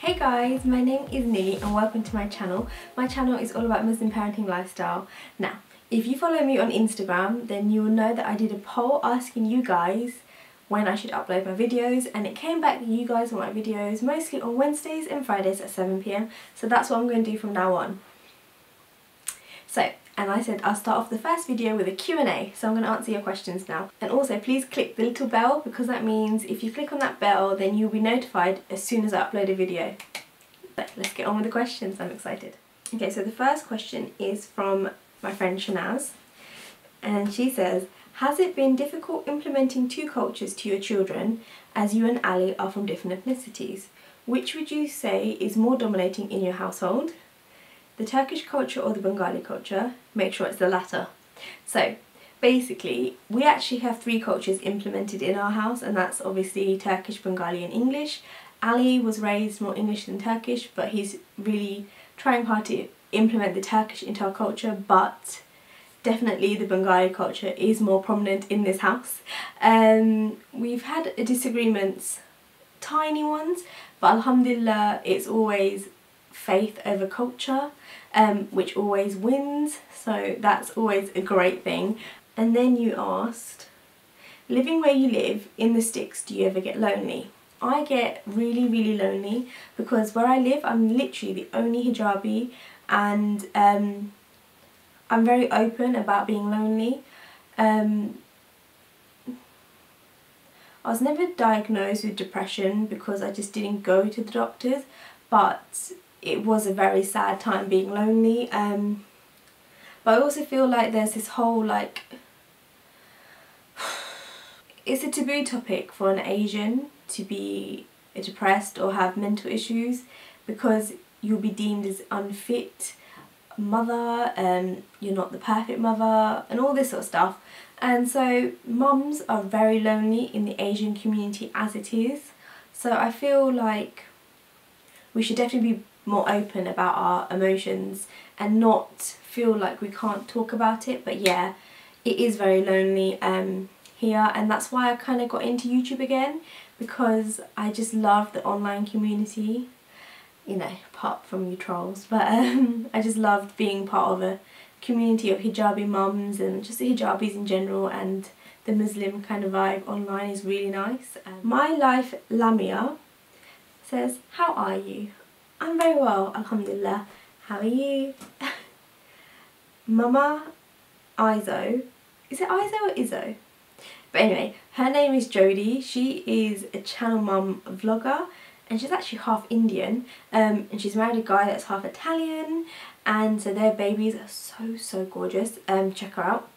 Hey guys, my name is Nilly and welcome to my channel. My channel is all about Muslim parenting lifestyle. Now, if you follow me on Instagram, then you will know that I did a poll asking you guys when I should upload my videos, and it came back that you guys want my videos mostly on Wednesdays and Fridays at 7 PM, so that's what I'm going to do from now on. And I said I'll start off the first video with a Q&A, so I'm going to answer your questions now. And also please click the little bell, because that means if you click on that bell then you'll be notified as soon as I upload a video. But let's get on with the questions, I'm excited. Okay, so the first question is from my friend Shanaz, and she says, has it been difficult implementing two cultures to your children as you and Ali are from different ethnicities? Which would you say is more dominating in your household? The Turkish culture or the Bengali culture? Make sure it's the latter. So basically we actually have three cultures implemented in our house, and that's obviously Turkish, Bengali and English. Ali was raised more English than Turkish, but he's really trying hard to implement the Turkish into our culture, but definitely the Bengali culture is more prominent in this house. We've had disagreements, tiny ones, but alhamdulillah it's always faith over culture, which always wins, so that's always a great thing. And then you asked, living where you live in the sticks, do you ever get lonely? I get really lonely because where I live I'm literally the only hijabi, and I'm very open about being lonely. I was never diagnosed with depression because I just didn't go to the doctors, but it was a very sad time being lonely. But I also feel like there's this whole it's a taboo topic for an Asian to be depressed or have mental issues, because you'll be deemed as unfit mother, you're not the perfect mother and all this sort of stuff. And so mums are very lonely in the Asian community as it is, so I feel like we should definitely be more open about our emotions and not feel like we can't talk about it. But yeah, it is very lonely here, and that's why I kind of got into YouTube again, because I just love the online community, you know, apart from you trolls, but I just loved being part of a community of hijabi mums and just the hijabis in general, and the Muslim kind of vibe online is really nice. My Life Lamia says, how are you? I'm very well, alhamdulillah. How are you? Mama Izo. Is it Izo or Izzo? But anyway, her name is Jodie. She is a channel mum vlogger, and she's actually half Indian, and she's married a guy that's half Italian, and so their babies are so gorgeous. Check her out.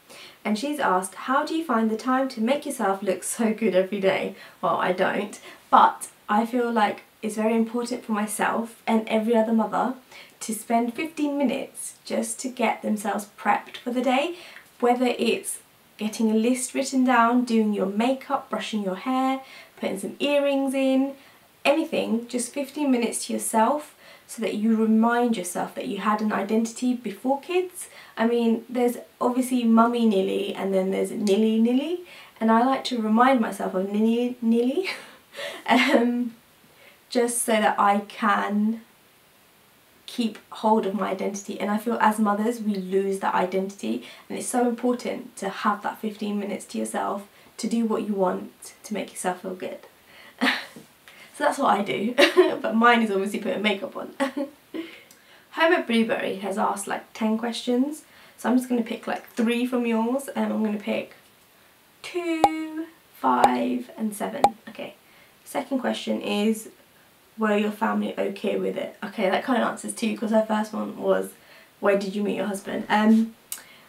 And she's asked, how do you find the time to make yourself look so good every day? Well, I don't, but I feel like it's very important for myself and every other mother to spend 15 minutes just to get themselves prepped for the day, whether it's getting a list written down, doing your makeup, brushing your hair, putting some earrings in, anything, just 15 minutes to yourself, so that you remind yourself that you had an identity before kids. I mean, there's obviously Mummy Nilly and then there's Nilly, and I like to remind myself of Nilly just so that I can keep hold of my identity. And I feel as mothers we lose that identity, and it's so important to have that 15 minutes to yourself to do what you want to make yourself feel good. So that's what I do, but mine is obviously putting makeup on. Herbert Blueberry has asked like 10 questions, so I'm just going to pick like 3 from yours, and I'm going to pick 2, 5 and 7. Okay, second question is, were your family okay with it? Okay, that kind of answers 2, because her first one was, where did you meet your husband?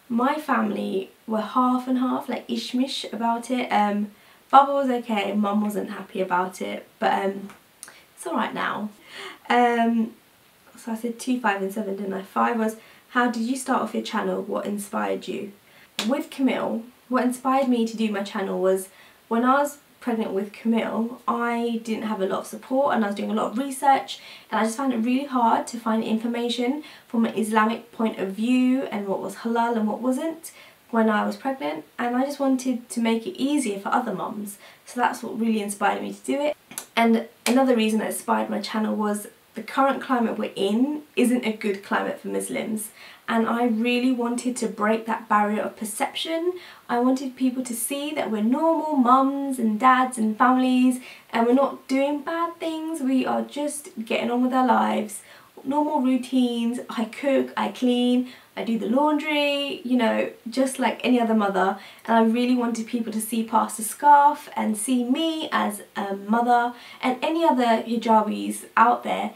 My family were half and half, like ishmish about it. Baba was okay, Mum wasn't happy about it, but it's alright now. So I said 2, 5 and 7, didn't I? 5 was, how did you start off your channel? What inspired you? With Camille, what inspired me to do my channel was when I was pregnant with Camille, I didn't have a lot of support, and I was doing a lot of research, and I just found it really hard to find information from an Islamic point of view and what was halal and what wasn't when I was pregnant, and I just wanted to make it easier for other mums, so that's what really inspired me to do it. And another reason that inspired my channel was the current climate we're in isn't a good climate for Muslims, and I really wanted to break that barrier of perception. I wanted people to see that we're normal mums and dads and families, and we're not doing bad things, we are just getting on with our lives, normal routines. I cook, I clean, I do the laundry, you know, just like any other mother. And I really wanted people to see past the scarf and see me as a mother, and any other hijabis out there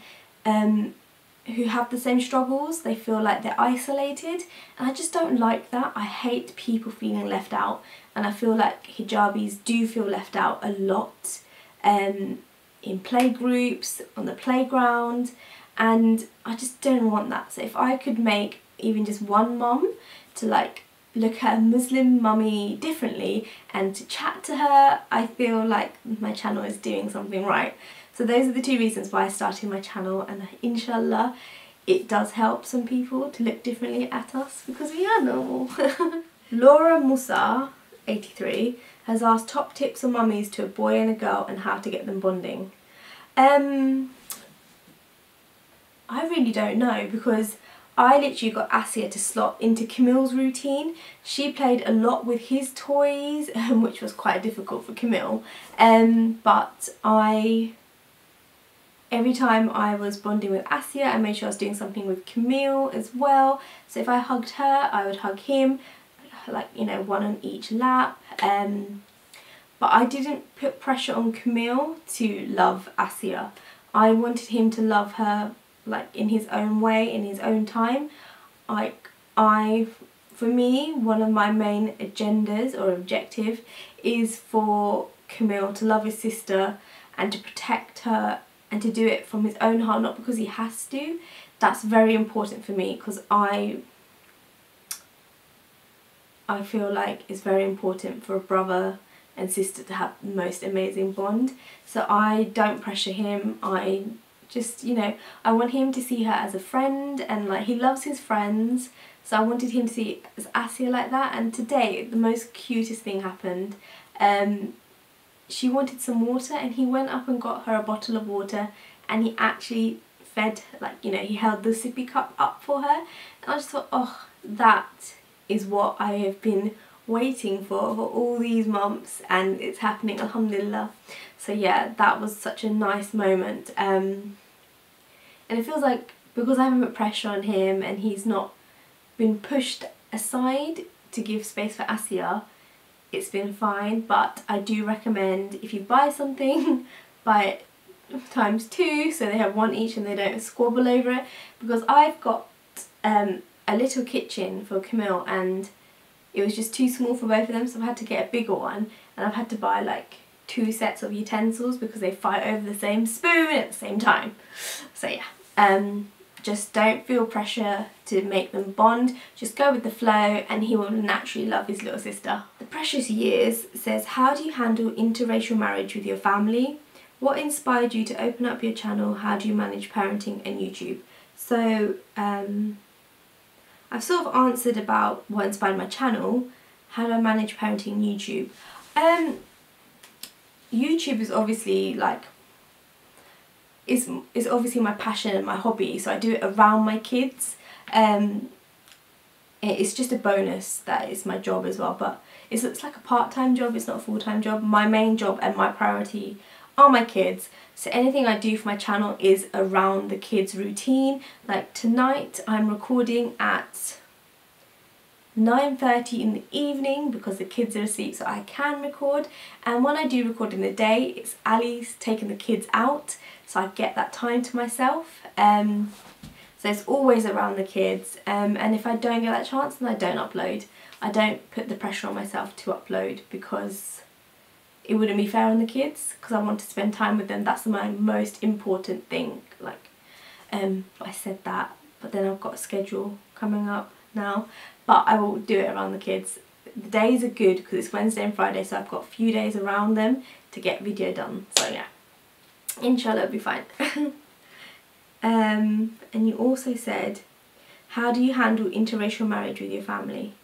who have the same struggles. They feel like they're isolated, and I just don't like that. I hate people feeling left out, and I feel like hijabis do feel left out a lot in play groups, on the playground, and I just don't want that. So if I could make even just one mum to like look at a Muslim mummy differently and to chat to her, I feel like my channel is doing something right. So those are the two reasons why I started my channel, and inshallah it does help some people to look differently at us, because we are normal. Laura Musa, 83, has asked top tips on mummies to a boy and a girl and how to get them bonding. I really don't know, because I literally got Asia to slot into Camille's routine. She played a lot with his toys, which was quite difficult for Camille, but every time I was bonding with Asia, I made sure I was doing something with Camille as well. So if I hugged her, I would hug him, like, you know, one on each lap. But I didn't put pressure on Camille to love Asia. I wanted him to love her like in his own way, in his own time. For me, one of my main agendas or objective is for Camille to love his sister and to protect her, and to do it from his own heart, not because he has to. That's very important for me, because I feel like it's very important for a brother and sister to have the most amazing bond. So I don't pressure him. I just, you know, I want him to see her as a friend, and like, he loves his friends, so I wanted him to see as Asia like that. And today the most cutest thing happened. She wanted some water, and he went up and got her a bottle of water, and he actually fed, like, you know, he held the sippy cup up for her, and I just thought, oh, that is what I have been waiting for all these months, and it's happening, alhamdulillah. So yeah, that was such a nice moment, and it feels like, because I haven't put pressure on him and he's not been pushed aside to give space for Asia, it's been fine. But I do recommend, if you buy something, buy it ×2, so they have one each and they don't squabble over it, because I've got a little kitchen for Camille and it was just too small for both of them, so I've had to get a bigger one, and I've had to buy like 2 sets of utensils because they fight over the same spoon at the same time. So yeah, just don't feel pressure to make them bond, just go with the flow and he will naturally love his little sister. The Precious Years says, how do you handle interracial marriage with your family? What inspired you to open up your channel? How do you manage parenting and YouTube? So I've sort of answered about what inspired my channel. How do I manage parenting and YouTube? YouTube is obviously like, is obviously my passion and my hobby, so I do it around my kids. It's just a bonus that it's my job as well, but it's like a part-time job, it's not a full-time job. My main job and my priority are my kids, so anything I do for my channel is around the kids' routine. Like tonight I'm recording at 9:30 in the evening because the kids are asleep, so I can record. And when I do record in the day, it's Ali's taking the kids out, so I get that time to myself. So it's always around the kids, and if I don't get that chance, then I don't upload. I don't put the pressure on myself to upload because it wouldn't be fair on the kids, because I want to spend time with them. That's my most important thing. Like, I said that, but then I've got a schedule coming up now, but I will do it around the kids. The days are good because it's Wednesday and Friday, so I've got a few days around them to get video done. So yeah, inshallah it'll be fine. And you also said, how do you handle interracial marriage with your family?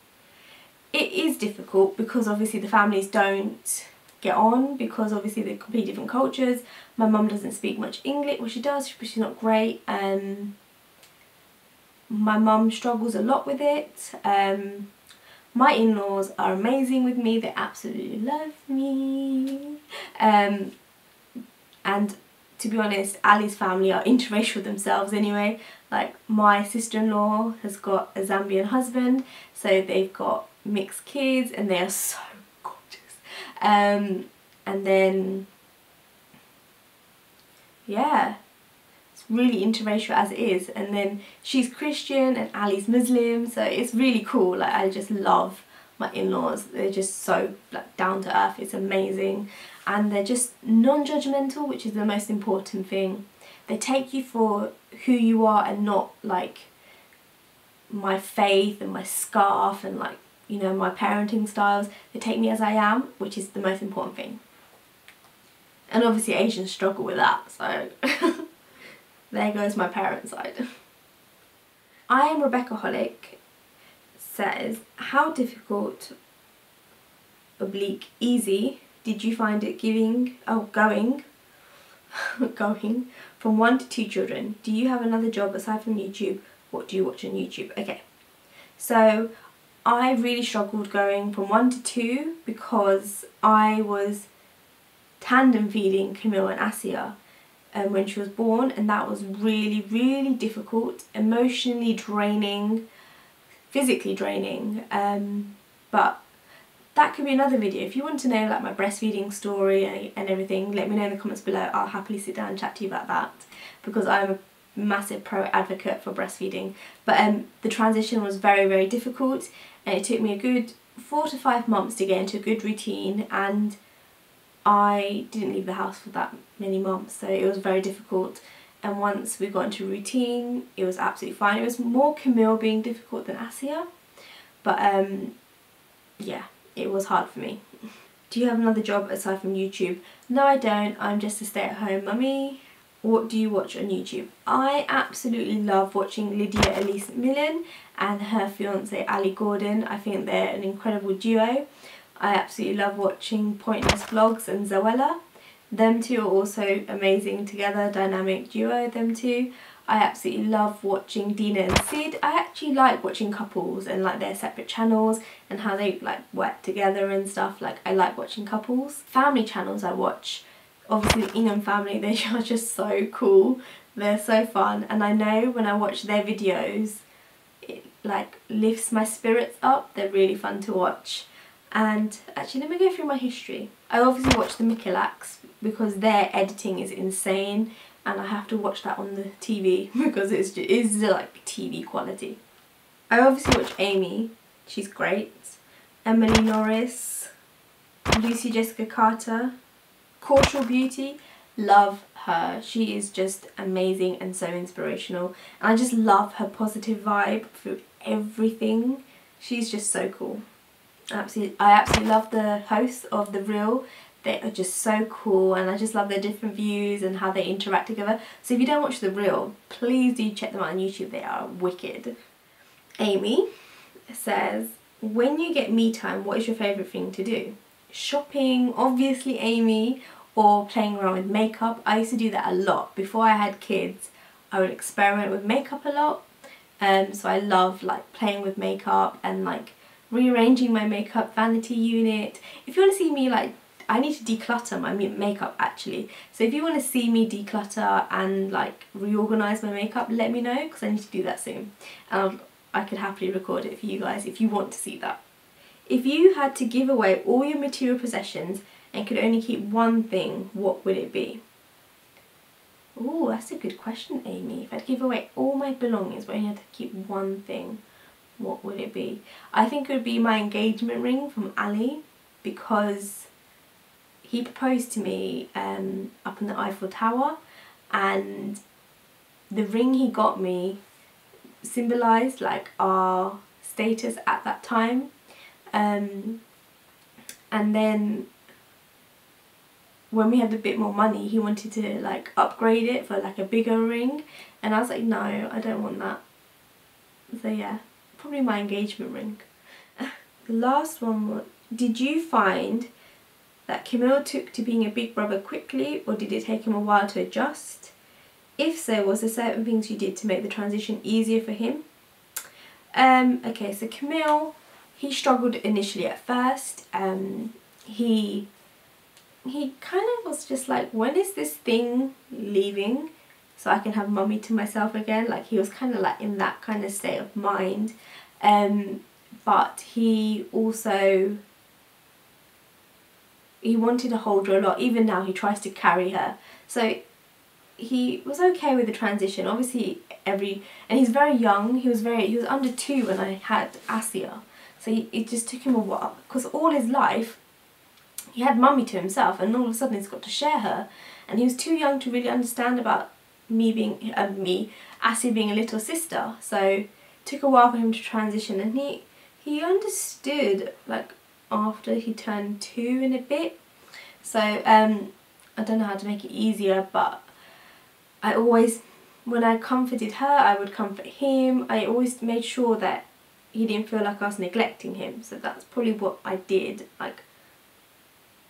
It is difficult because obviously the families don't get on, because obviously they're completely different cultures. My mum doesn't speak much English. Well, she does, but she's not great. My mum struggles a lot with it. My in-laws are amazing with me. They absolutely love me. And to be honest, Ali's family are interracial themselves anyway. Like, my sister-in-law has got a Zambian husband, so they've got mixed kids and they are so gorgeous. And then, yeah, it's really interracial as it is. And then she's Christian and Ali's Muslim, so it's really cool. Like, I just love my in-laws. They're just so like down to earth. It's amazing. And they're just non-judgmental, which is the most important thing. They take you for who you are and not like my faith and my scarf and like, you know, my parenting styles. They take me as I am, which is the most important thing. And obviously Asians struggle with that, so there goes my parent side. I am Rebecca-holic says, how difficult / easy did you find it going from 1 to 2 children? Do you have another job aside from YouTube? What do you watch on YouTube? Okay, so I really struggled going from 1 to 2 because I was tandem feeding Camille and Asia when she was born, and that was really, really difficult, emotionally draining, physically draining, but that could be another video. If you want to know like my breastfeeding story and everything, let me know in the comments below. I'll happily sit down and chat to you about that, because I'm a massive pro advocate for breastfeeding. But the transition was very, very difficult, and it took me a good 4 to 5 months to get into a good routine, and I didn't leave the house for that many months, so it was very difficult. And once we got into routine, it was absolutely fine. It was more Camille being difficult than Asia, but yeah, it was hard for me. Do you have another job aside from YouTube? No, I don't. I'm just a stay-at-home mummy. What do you watch on YouTube? I absolutely love watching Lydia Elise Millen and her fiance Ali Gordon. I think they're an incredible duo. I absolutely love watching Pointless Vlogs and Zoella. Them two are also amazing together, dynamic duo, them two. I absolutely love watching Dina and Sid. I actually like watching couples and like their separate channels and how they like work together and stuff. Like, I like watching couples. Family channels I watch, obviously the Ingham family, they are just so cool. They're so fun, and I know when I watch their videos it like lifts my spirits up. They're really fun to watch. And actually, let me go through my history. I obviously watch the Michelaks because their editing is insane, and I have to watch that on the TV because it's like TV quality. I obviously watch Amy, she's great. Emily Norris, Lucy Jessica Carter, Caution Beauty, love her. She is just amazing and so inspirational, and I just love her positive vibe through everything. She's just so cool. I absolutely love the hosts of The Real. They are just so cool, and I just love their different views and how they interact together. So if you don't watch The Real, please do check them out on YouTube. They are wicked. Amy says, when you get me time, what is your favourite thing to do? Shopping, obviously, Amy, or playing around with makeup. I used to do that a lot. Before I had kids, I would experiment with makeup a lot. So I love like playing with makeup and like rearranging my makeup vanity unit. If you want to see me like, I need to declutter my makeup actually. So if you want to see me declutter and like reorganise my makeup, let me know, because I need to do that soon. I could happily record it for you guys if you want to see that. If you had to give away all your material possessions and could only keep one thing, what would it be? Oh, that's a good question, Amy. If I'd give away all my belongings but only had to keep one thing, what would it be? I think it would be my engagement ring from Ali, because he proposed to me up in the Eiffel Tower, and the ring he got me symbolised like our status at that time, and then when we had a bit more money he wanted to like upgrade it for like a bigger ring, and I was like, no, I don't want that. So yeah, probably my engagement ring. The last one was, did you find that Camille took to being a big brother quickly, or did it take him a while to adjust? If so, was there certain things you did to make the transition easier for him? Okay, so Camille, he struggled initially at first. He kind of was just like, when is this thing leaving so I can have mummy to myself again? Like, he was kind of like in that kind of state of mind. But he also, he wanted to hold her a lot. Even now he tries to carry her. So he was okay with the transition. Obviously and he's very young. He was under 2 when I had Asia. So it just took him a while, because all his life he had mummy to himself, and all of a sudden he's got to share her, and he was too young to really understand about me being Asia being a little sister. So it took a while for him to transition, and he understood like after he turned 2 and a bit. So I don't know how to make it easier, but I always, when I comforted her, I would comfort him. I always made sure that he didn't feel like I was neglecting him. So that's probably what I did. Like,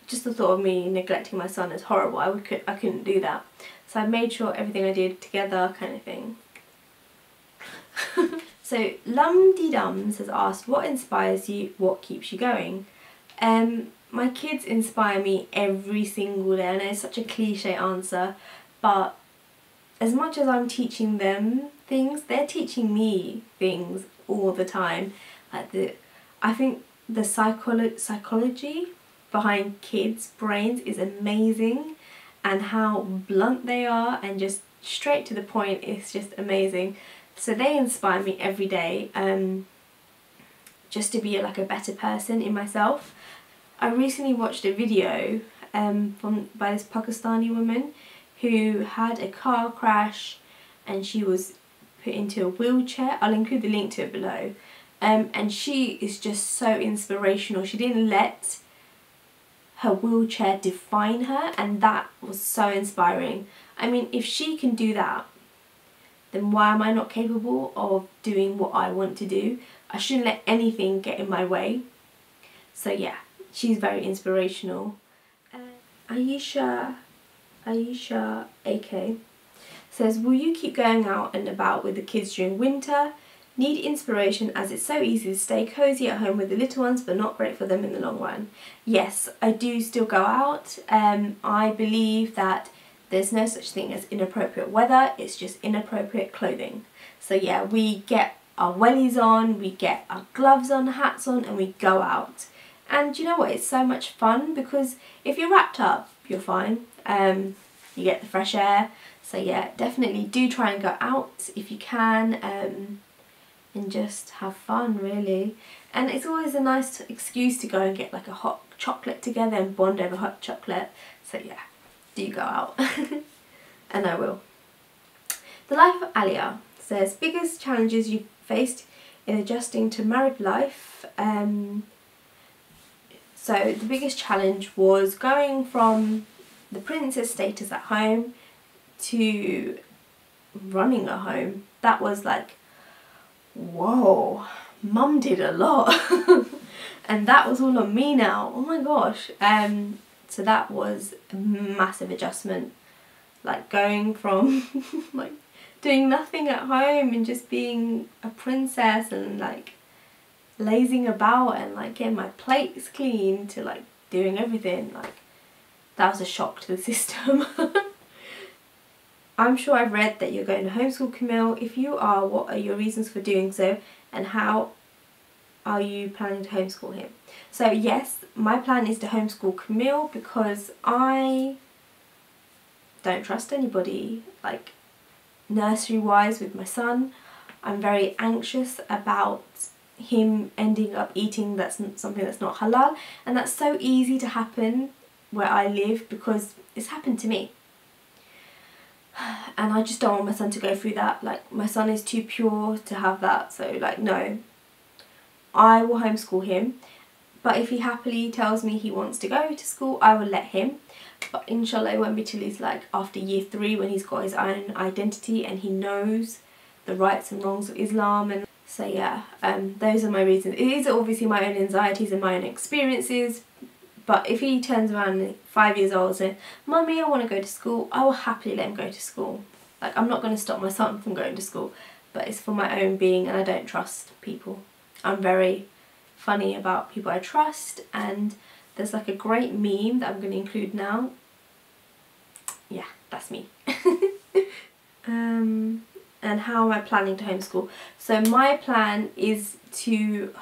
just the thought of me neglecting my son is horrible. I couldn't do that. So I made sure everything I did together, kind of thing. So Lumdydums has asked, what inspires you? What keeps you going? My kids inspire me every single day. I know it's such a cliche answer, but as much as I'm teaching them things, they're teaching me things all the time. Like I think the psychology behind kids' brains is amazing, and how blunt they are and just straight to the point is just amazing. So they inspire me every day, just to be like a better person in myself. I recently watched a video by this Pakistani woman who had a car crash and she was put into a wheelchair. I'll include the link to it below. And she is just so inspirational. She didn't let her wheelchair define her, and that was so inspiring. I mean, if she can do that, then why am I not capable of doing what I want to do? I shouldn't let anything get in my way. So yeah, she's very inspirational. Aisha AK says, will you keep going out and about with the kids during winter? Need inspiration, as it's so easy to stay cozy at home with the little ones but not great for them in the long run. Yes, I do still go out. I believe that there's no such thing as inappropriate weather, it's just inappropriate clothing. So yeah, we get our wellies on, we get our gloves on, hats on, and we go out. And you know what, it's so much fun, because if you're wrapped up, you're fine. You get the fresh air. So yeah, definitely do try and go out if you can, and just have fun, really. And it's always a nice excuse to go and get like a hot chocolate together and bond over hot chocolate. So yeah, do go out. And I will. The Life of Alia says, biggest challenges you faced in adjusting to married life. So the biggest challenge was going from the princess status at home to running a home. That was like, whoa, mum did a lot. And that was all on me now. Oh my gosh. So that was a massive adjustment. Like going from like doing nothing at home and just being a princess and like lazing about and like getting my plates clean to like doing everything. Like, that was a shock to the system. I'm sure I've read that you're going to homeschool Camille. If you are, what are your reasons for doing so, and how are you planning to homeschool him? So yes, my plan is to homeschool Camille because I don't trust anybody, like nursery wise with my son. I'm very anxious about him ending up eating something that's not halal, and that's so easy to happen where I live because it's happened to me. And I just don't want my son to go through that. Like, my son is too pure to have that, so like, no. I will homeschool him, but if he happily tells me he wants to go to school, I will let him. But inshallah it won't be till he's like after year 3, when he's got his own identity and he knows the rights and wrongs of Islam. And so yeah, those are my reasons. It is obviously my own anxieties and my own experiences, But if he turns around at 5 years old and says, "Mummy, I want to go to school," I will happily let him go to school. Like, I'm not going to stop my son from going to school, but it's for my own being, and I don't trust people. I'm very funny about people I trust, and there's like a great meme that I'm going to include now. Yeah, that's me. And how am I planning to homeschool? So my plan is to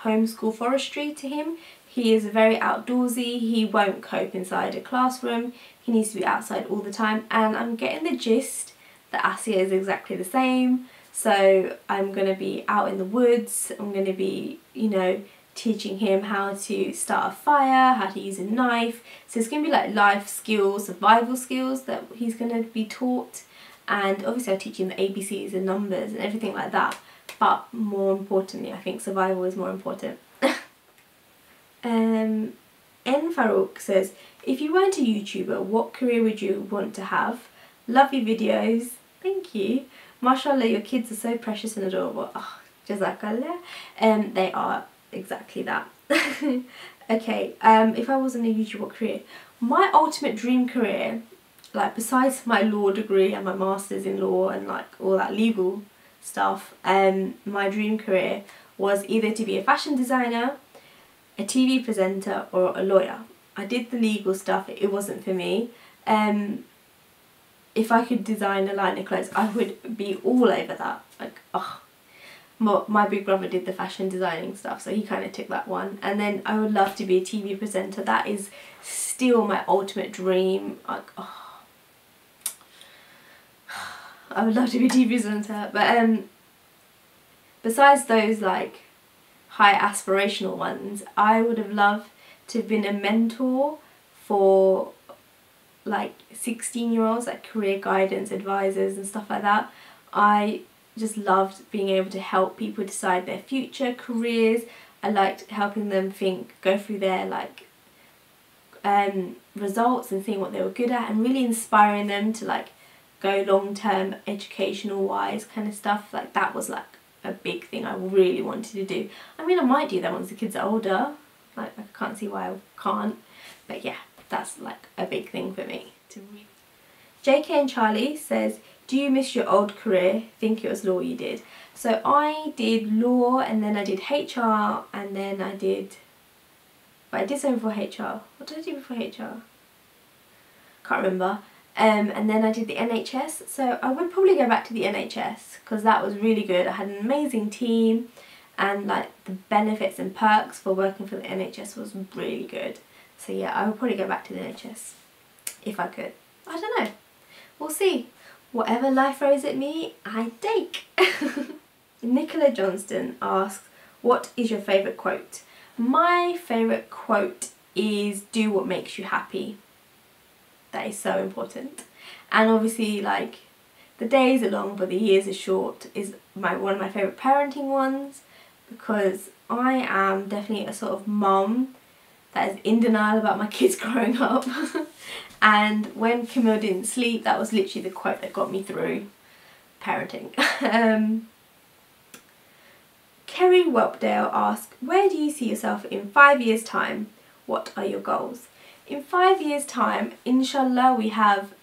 homeschool forestry to him. He is very outdoorsy, he won't cope inside a classroom, he needs to be outside all the time, and I'm getting the gist that Asia is exactly the same. So I'm going to be out in the woods, I'm going to be, you know, teaching him how to start a fire, how to use a knife. So it's going to be like life skills, survival skills that he's going to be taught. And obviously I'll teach him the ABCs and numbers and everything like that. But more importantly, I think survival is more important. N Farouk says, if you weren't a YouTuber, what career would you want to have? Love your videos. Thank you. Mashallah, your kids are so precious and adorable. Oh, Jazakallah. They are exactly that. Okay, if I wasn't a YouTuber, what career? My ultimate dream career, like besides my law degree and my masters in law and like all that legal stuff, my dream career was either to be a fashion designer, a TV presenter, or a lawyer. I did the legal stuff, it wasn't for me. If I could design a line of clothes, I would be all over that. Like, oh. My big brother did the fashion designing stuff, so he kind of took that one. And then I would love to be a TV presenter. That is still my ultimate dream. Like, oh. I would love to be a TV presenter. But besides those like high aspirational ones, I would have loved to have been a mentor for like 16-year-olds, like career guidance advisors and stuff like that. I just loved being able to help people decide their future careers. I liked helping them go through their like results and seeing what they were good at, and really inspiring them to like go long-term educational wise kind of stuff. Like, that was like a big thing I really wanted to do. I mean, I might do that once the kids are older. Like, I can't see why I can't, but yeah, that's like a big thing for me to read. JK and Charlie says, do you miss your old career? Think it was law you did. So I did law, and then I did HR, and then I did something before HR. What did I do before HR? Can't remember. And then I did the NHS. So I would probably go back to the NHS because that was really good. I had an amazing team, and like the benefits and perks for working for the NHS was really good. So yeah, I would probably go back to the NHS if I could. I don't know. We'll see. Whatever life throws at me, I take. Nicola Johnston asks, what is your favourite quote? My favourite quote is, do what makes you happy. That is so important. And obviously, like, the days are long but the years are short is one of my favourite parenting ones, because I am definitely a sort of mum that is in denial about my kids growing up. And when Camille didn't sleep, that was literally the quote that got me through parenting. Kerry Whelpdale asks, where do you see yourself in 5 years' time? What are your goals? In 5 years' time, inshallah, we have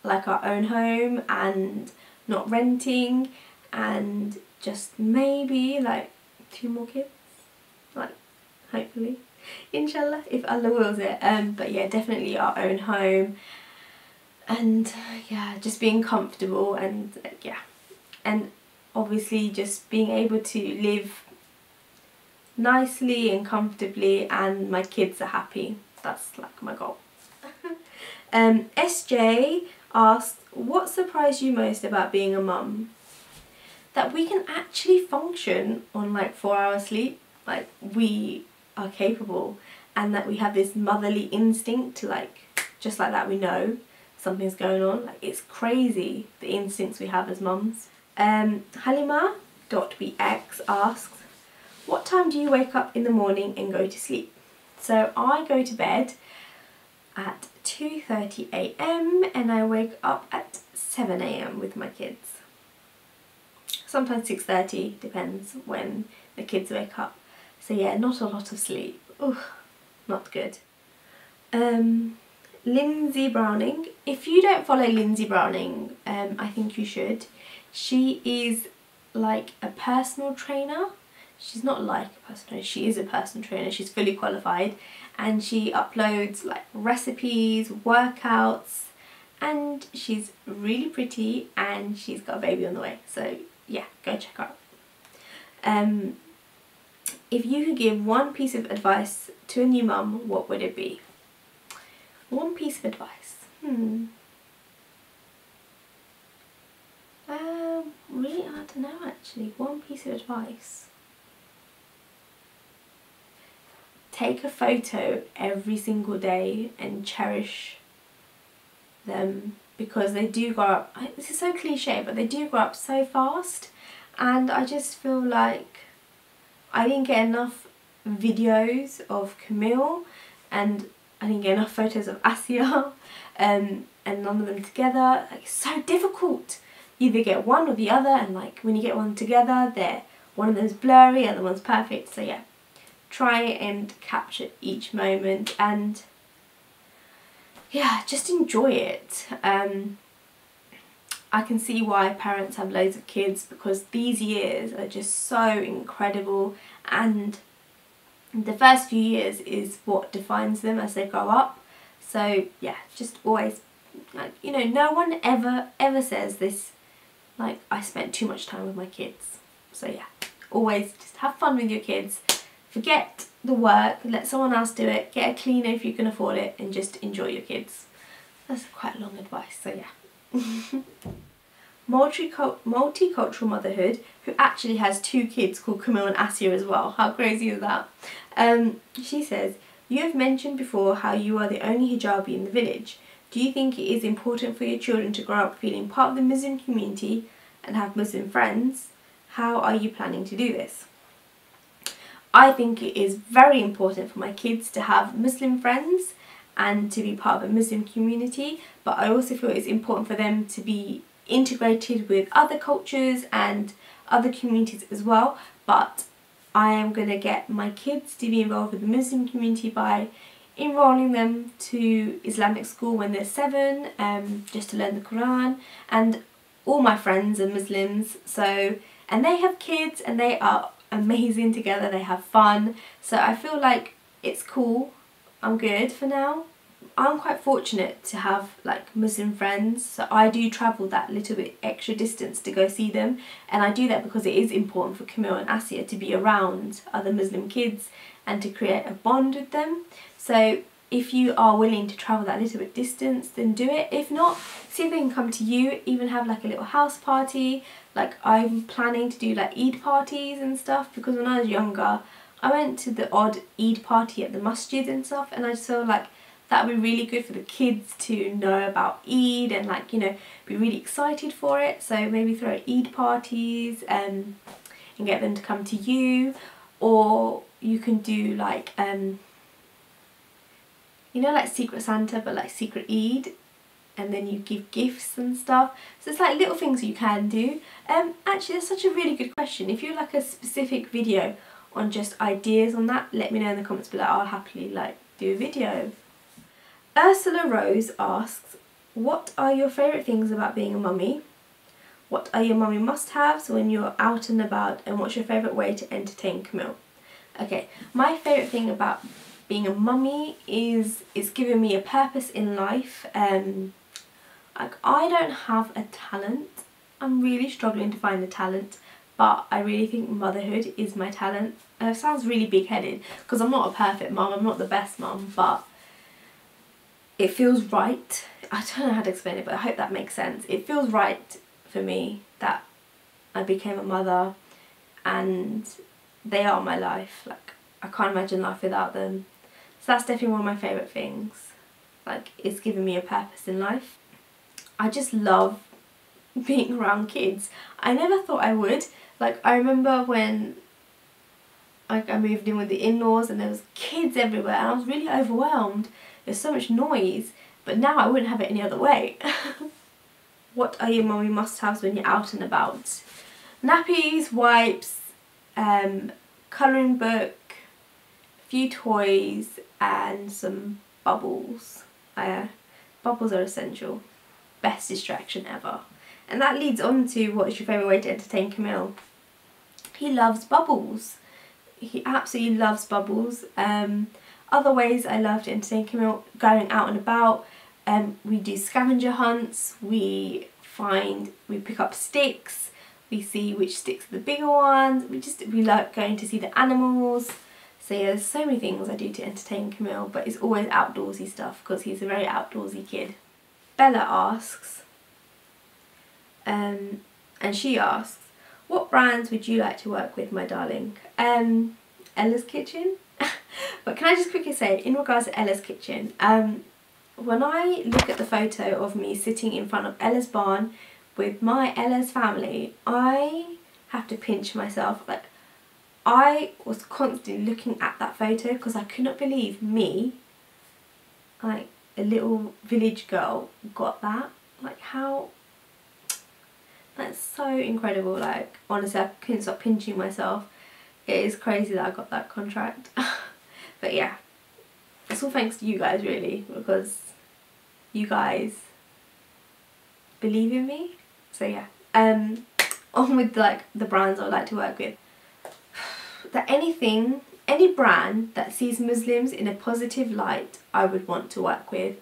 like our own home and not renting, and just maybe like 2 more kids, like, hopefully. Inshallah, if Allah wills it. But yeah, definitely our own home, and yeah, just being comfortable, and yeah, and obviously just being able to live nicely and comfortably, and my kids are happy. That's like my goal. SJ asked, what surprised you most about being a mum? That we can actually function on like 4 hours sleep. Like, we are capable, and that we have this motherly instinct to, like, just like that we know something's going on. Like, it's crazy the instincts we have as mums. Halima.bx asks, what time do you wake up in the morning and go to sleep? So I go to bed at 2:30 AM and I wake up at 7 AM with my kids. Sometimes 6:30, depends when the kids wake up. So yeah, not a lot of sleep. Ugh, not good. Lindsay Browning. If you don't follow Lindsay Browning, I think you should. She is like a personal trainer. She's not like a personal trainer, she is a personal trainer. She's fully qualified, and she uploads like recipes, workouts, and she's really pretty, and she's got a baby on the way. So yeah, go check her out. If you could give one piece of advice to a new mum, what would it be? One piece of advice. Really, I don't know actually. One piece of advice. Take a photo every single day and cherish them, because they do grow up, this is so cliche, but they do grow up so fast, and I just feel like I didn't get enough videos of Camille, and I didn't get enough photos of Asia, and none of them together. Like, it's so difficult. You either get one or the other, and like when you get one together, one of them's blurry, other one's perfect. So yeah, try and capture each moment, and yeah, just enjoy it. I can see why parents have loads of kids, because these years are just so incredible, and the first few years is what defines them as they grow up. So yeah, just always, like, you know, no one ever says this, like, I spent too much time with my kids. So yeah, always just have fun with your kids, forget the work, let someone else do it, get a cleaner if you can afford it, and just enjoy your kids. That's quite long advice, so yeah. Multicultural motherhood, who actually has 2 kids called Camille and Asia as well. How crazy is that? She says, you have mentioned before how you are the only hijabi in the village. Do you think it is important for your children to grow up feeling part of the Muslim community and have Muslim friends? How are you planning to do this? I think it is very important for my kids to have Muslim friends and to be part of a Muslim community, but I also feel it's important for them to be integrated with other cultures and other communities as well. But I am going to get my kids to be involved with the Muslim community by enrolling them to Islamic school when they're 7, just to learn the Quran. And all my friends are Muslims, so, and they have kids and they are amazing together, they have fun, so I feel like it's cool. I'm good for now. I'm quite fortunate to have like Muslim friends, so I do travel that little bit extra distance to go see them, and I do that because it is important for Camille and Asia to be around other Muslim kids and to create a bond with them. So if you are willing to travel that little bit distance, then do it. If not, see if they can come to you, even have like a little house party. Like, I'm planning to do like Eid parties and stuff, because when I was younger I went to the odd Eid party at the masjid and stuff, and I just feel like that would be really good for the kids to know about Eid and, like, you know, be really excited for it. So maybe throw Eid parties and get them to come to you, or you can do like you know, like Secret Santa, but like Secret Eid, and then you give gifts and stuff. So it's like little things you can do. Actually, that's such a really good question. If you like a specific video on just ideas on that, let me know in the comments below. I'll happily like do a video. Ursula Rose asks, what are your favourite things about being a mummy? What are your mummy must-haves when you're out and about, and what's your favourite way to entertain Camille? Okay, my favourite thing about being a mummy is it's given me a purpose in life. Like, I don't have a talent. I'm really struggling to find a talent, but I really think motherhood is my talent. It sounds really big-headed because I'm not a perfect mum, I'm not the best mum, but it feels right. I don't know how to explain it, but I hope that makes sense. It feels right for me that I became a mother, and they are my life. Like, I can't imagine life without them. So that's definitely one of my favourite things. Like, it's given me a purpose in life. I just love being around kids. I never thought I would. Like, I remember when I moved in with the in-laws and there was kids everywhere, and I was really overwhelmed. There's so much noise, but now I wouldn't have it any other way. What are your mummy must-haves when you're out and about? Nappies, wipes, colouring book, a few toys, and some bubbles. Bubbles are essential. Best distraction ever. And that leads on to what is your favourite way to entertain Camille. He loves bubbles. He absolutely loves bubbles. Other ways I love to entertain Camille, going out and about. We do scavenger hunts, we pick up sticks, we see which sticks are the bigger ones, we like going to see the animals. So yeah, there's so many things I do to entertain Camille, but it's always outdoorsy stuff because he's a very outdoorsy kid. Bella asks, and she asks, what brands would you like to work with, my darling? Ella's Kitchen. But can I just quickly say, in regards to Ella's Kitchen, when I look at the photo of me sitting in front of Ella's barn with Ella's family, I have to pinch myself. Like, I was constantly looking at that photo because I could not believe me, like a little village girl, got that. Like, how, that's so incredible. Like, honestly, I couldn't stop pinching myself. It is crazy that I got that contract. But yeah, it's all thanks to you guys really, because you guys believe in me. So yeah, on with like the brands I would like to work with. That any brand that sees Muslims in a positive light, I would want to work with.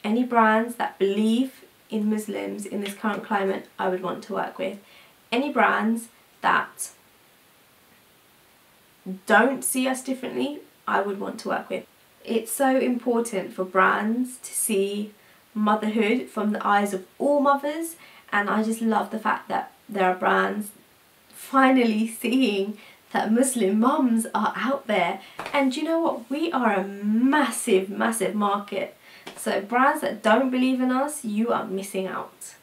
Any brands that believe in Muslims in this current climate, I would want to work with. Any brands that don't see us differently, I would want to work with. It's so important for brands to see motherhood from the eyes of all mothers, and I just love the fact that there are brands finally seeing that Muslim mums are out there. And you know what, we are a massive market, so brands that don't believe in us, you are missing out.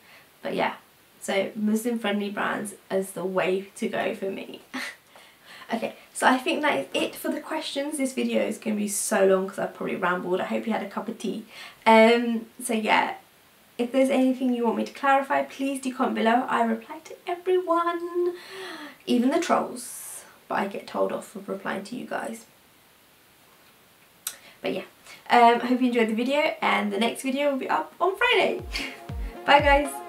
But yeah, so Muslim friendly brands is the way to go for me. Okay, so I think that is it for the questions. This video is going to be so long because I've probably rambled. I hope you had a cup of tea. So yeah, if there's anything you want me to clarify, please do comment below. I reply to everyone, even the trolls, but I get told off for replying to you guys. But yeah, I hope you enjoyed the video, and the next video will be up on Friday. Bye guys.